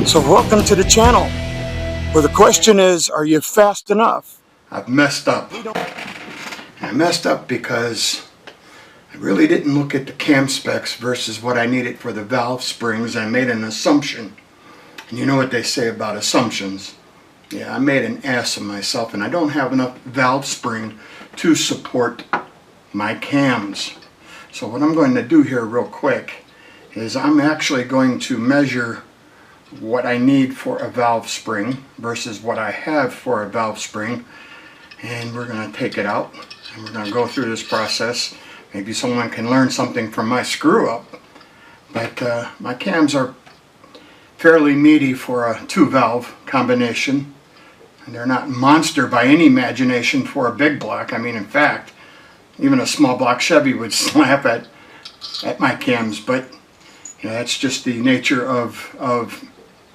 So welcome to the channel, where the question is, are you fast enough? I've messed up. I messed up because I really didn't look at the cam specs versus what I needed for the valve springs. I made an assumption. And you know what they say about assumptions. Yeah, I made an ass of myself, and I don't have enough valve spring to support my cams. So what I'm going to do here real quick is I'm actually going to measure what I need for a valve spring versus what I have for a valve spring, and we're going to take it out and we're going to go through this process. Maybe someone can learn something from my screw up, but my cams are fairly meaty for a 2-valve combination, and they're not monster by any imagination for a big block. I mean, in fact, even a small block Chevy would slap at my cams, but you know, that's just the nature of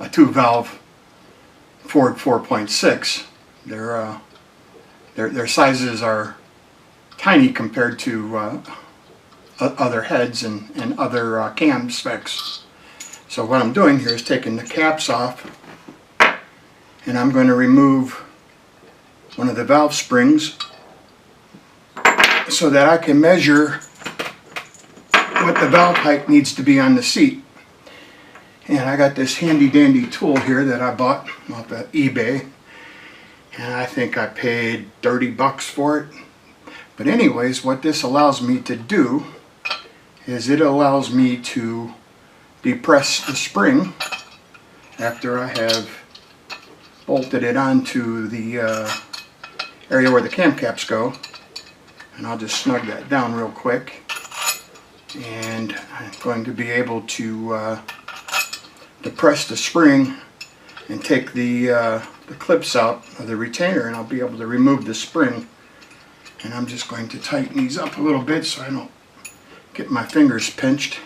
a 2-valve Ford 4.6. Their sizes are tiny compared to other heads and other cam specs. So what I'm doing here is taking the caps off, and I'm going to remove one of the valve springs so that I can measure what the valve height needs to be on the seat. And I got this handy dandy tool here that I bought off of eBay, and I think I paid 30 bucks for it. But anyways, what this allows me to do is it allows me to depress the spring after I have bolted it onto the area where the cam caps go. And I'll just snug that down real quick, and I'm going to be able to depress the spring and take the clips out of the retainer, and I'll be able to remove the spring. And I'm just going to tighten these up a little bit so I don't get my fingers pinched,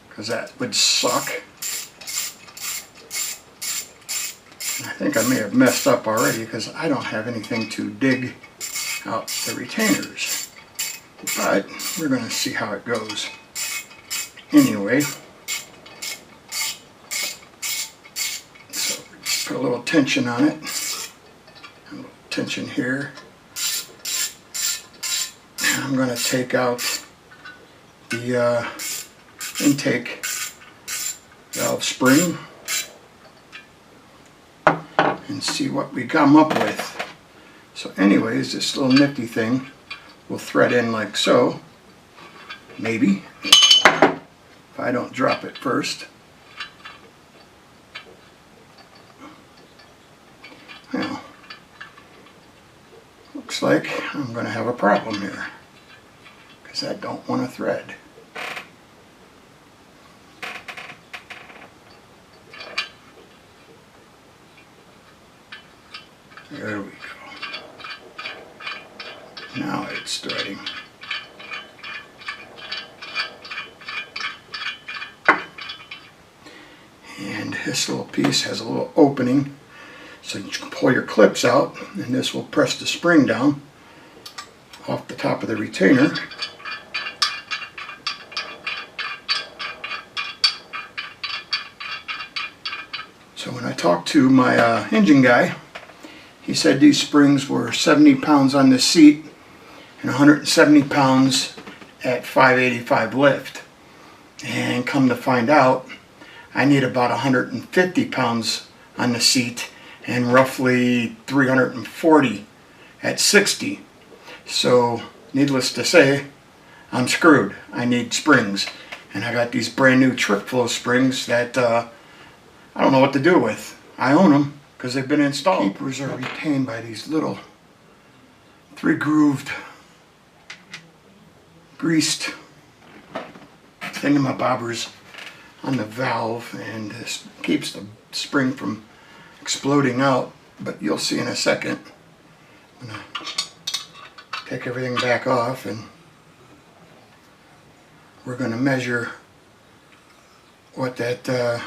because that would suck. And I think I may have messed up already because I don't have anything to dig out the retainers, but we're going to see how it goes. Anyway, so put a little tension on it, a little tension here. And I'm going to take out the intake valve spring and see what we come up with. So anyways, this little nifty thing will thread in like so, maybe, if I don't drop it first. Well, looks like I'm going to have a problem here, because I don't want to thread. There we go. Now it's threading. And this little piece has a little opening, so you can pull your clips out, and this will press the spring down off the top of the retainer. So when I talked to my engine guy, he said these springs were 70 pounds on the seat and 170 pounds at 585 lift. And come to find out, I need about 150 pounds on the seat and roughly 340 at 60. So needless to say, I'm screwed. I need springs. And I got these brand new Trick Flow springs that I don't know what to do with. I own them because they've been installed. Keepers are retained by these little 3-grooved, greased thingamabobbers on the valve, and this keeps the spring from exploding out. But you'll see in a second. I'm going to take everything back off, and we're going to measure what that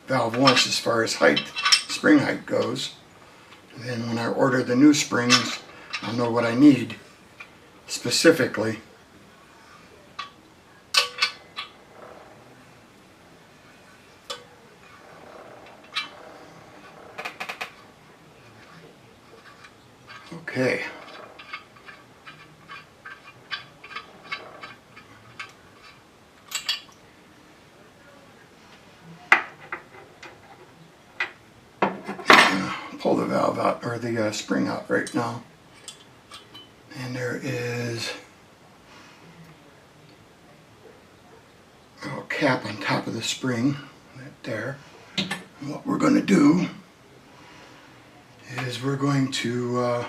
valve wants as far as height, spring height goes. And then when I order the new springs, I'll know what I need specifically. Okay. Pull the valve out, or the spring out right now. And there is a little cap on top of the spring, right there. And what we're going to do is we're going to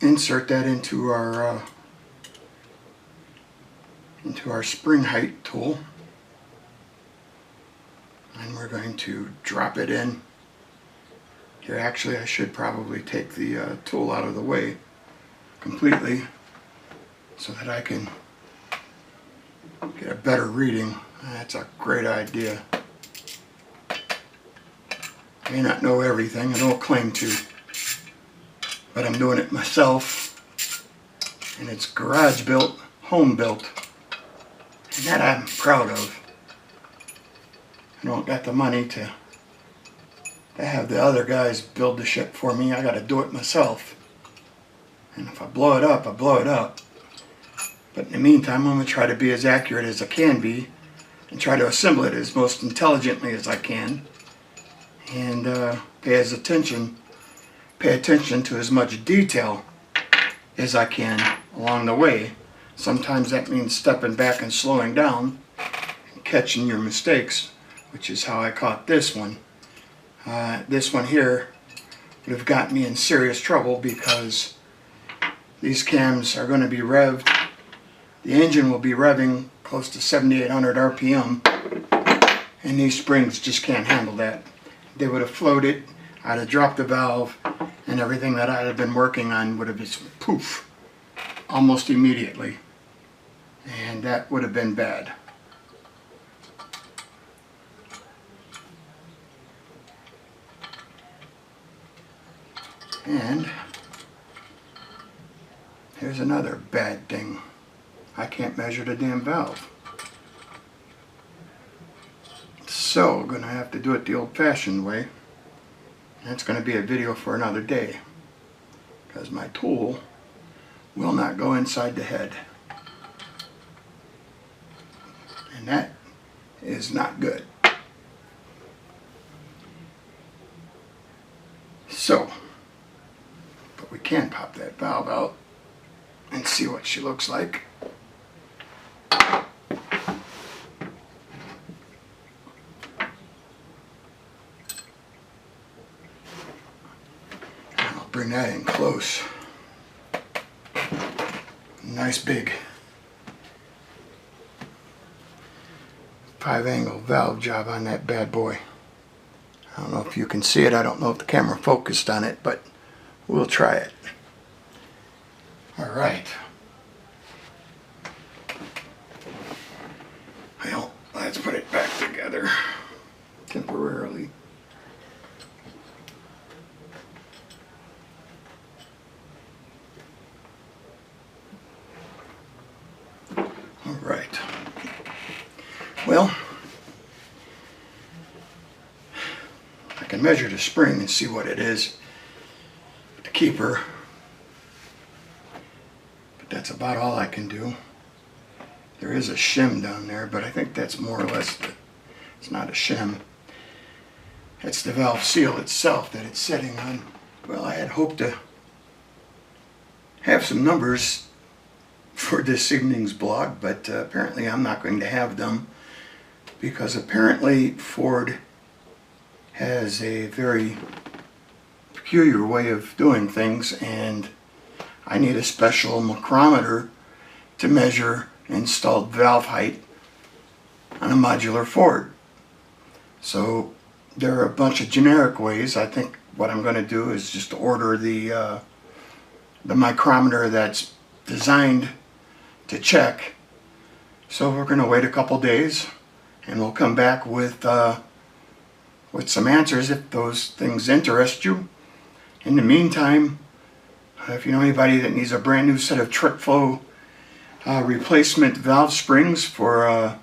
insert that into our spring height tool, and we're going to drop it in here. Actually, I should probably take the tool out of the way completely so that I can get a better reading. That's a great idea. I may not know everything, I don't claim to, but I'm doing it myself, and it's garage built, home built, and that I'm proud of. I don't got the money to have the other guys build the ship for me. I got to do it myself, and if I blow it up, I blow it up. But in the meantime, I'm going to try to be as accurate as I can be and try to assemble it as most intelligently as I can, and pay attention to as much detail as I can along the way. Sometimes that means stepping back and slowing down and catching your mistakes, which is how I caught this one. This one here would have got me in serious trouble because these cams are going to be revved. The engine will be revving close to 7,800 RPM, and these springs just can't handle that. They would have floated, I'd have dropped the valve, and everything that I'd have been working on would have just poof, almost immediately. And that would have been bad. And here's another bad thing. I can't measure the damn valve. So I'm going to have to do it the old-fashioned way. That's going to be a video for another day, because my tool will not go inside the head. And that is not good. So, but we can pop that valve out and see what she looks like. I'll bring that in close. Nice big 5-angle valve job on that bad boy. I don't know if you can see it. I don't know if the camera focused on it, but we'll try it. Alright. Well, let's put it back together temporarily. Alright. Well, I can measure the spring and see what it is. The keeper. But that's about all I can do. There is a shim down there, but I think that's more or less it's not a shim. It's the valve seal itself that it's sitting on. Well, I had hoped to have some numbers for this evening's blog, but apparently I'm not going to have them, because apparently Ford has a very peculiar way of doing things, and I need a special micrometer to measure installed valve height on a modular Ford. So there are a bunch of generic ways. I think what I'm going to do is just order the micrometer that's designed to check. So we're going to wait a couple days, and we'll come back with some answers if those things interest you. In the meantime, if you know anybody that needs a brand new set of Trick Flow replacement valve springs for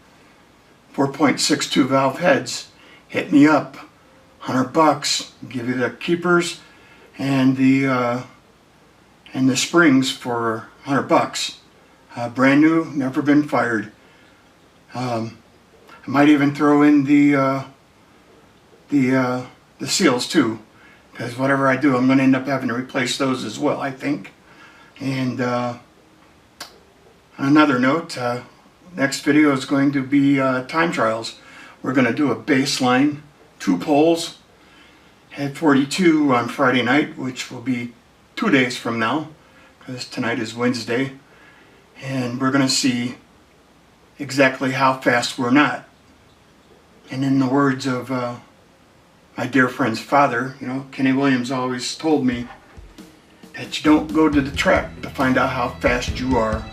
4.62 valve heads, hit me up. $100, give you the keepers, and the springs for $100. Brand new, never been fired. I might even throw in the seals too, because whatever I do, I'm going to end up having to replace those as well, I think. And on another note, next video is going to be time trials. We're going to do a baseline, 2 poles at 42 on Friday night, which will be 2 days from now, because tonight is Wednesday. And we're going to see exactly how fast we're not. And in the words of my dear friend's father, you know, Kenny Williams always told me that you don't go to the track to find out how fast you are.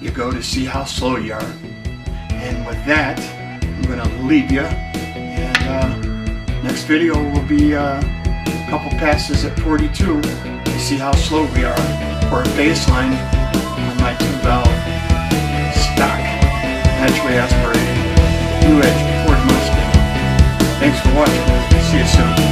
You go to see how slow you are. And with that, I'm going to leave you. And next video will be a couple passes at 42 to see how slow we are for a baseline on my 2-valve stock, naturally aspirated, new edge Ford Mustang. Thanks for watching. See you soon.